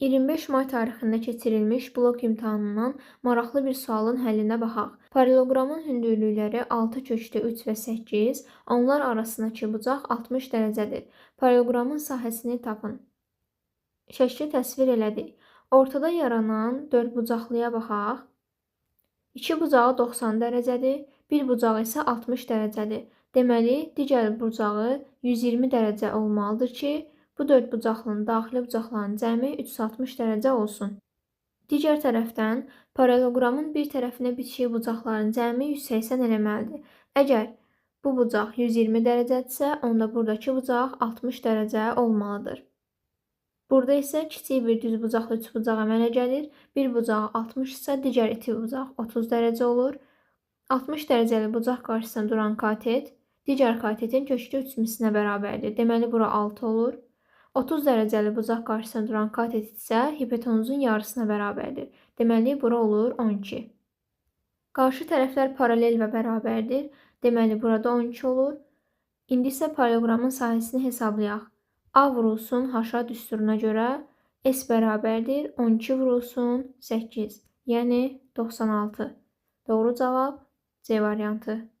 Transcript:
25 may tarixində keçirilmiş blok imtahanından maraqlı bir sualın həllinə baxaq. Paralelogramın hündürlükləri 6/3 və 8, onlar arasındakı bucaq 60 dərəcədir. Paralelogramın sahəsini tapın. Şəkli təsvir elədik. Ortada yaranan dördbucaqlıya baxaq. 2 bucağı 90 dərəcədir, bir bucağı isə 60 dərəcədir. Deməli, digər bucağı 120 dərəcə olmalıdır ki, bu dördbucaqlının daxili bucaqlarının cəmi 360 dərəcə olsun. Digər tərəfdən, paralelogramın bir tərəfinə bitişik bucaqların cəmi 180 eləməlidir. Əgər bu bucaq 120 dərəcədirsə, onda buradakı bucaq 60 dərəcə olmalıdır. Burada isə kiçik bir düz bucaqlı üçbucaq əmələ gəlir. Bir bucağı 60 isə digər iti bucaq 30 dərəcə olur. 60 dərəcəli bucaq qarşısında duran katet digər katetin köşkü üçlüsünə bərabərdir. Deməli, bura 6 olur. 30 dərəcəli bucaq qarşısında duran katet isə hipotenuzun yarısına bərabərdir. Deməli, bura olur 12. Qarşı tərəflər paralel və bərabərdir. Deməli, burada 12 olur. İndi isə paralelogramın sahəsini hesablayaq. A vurulsun H-a düsturuna görə S bərabərdir 12 vurulsun 8, yəni 96. Doğru cavab C variantı.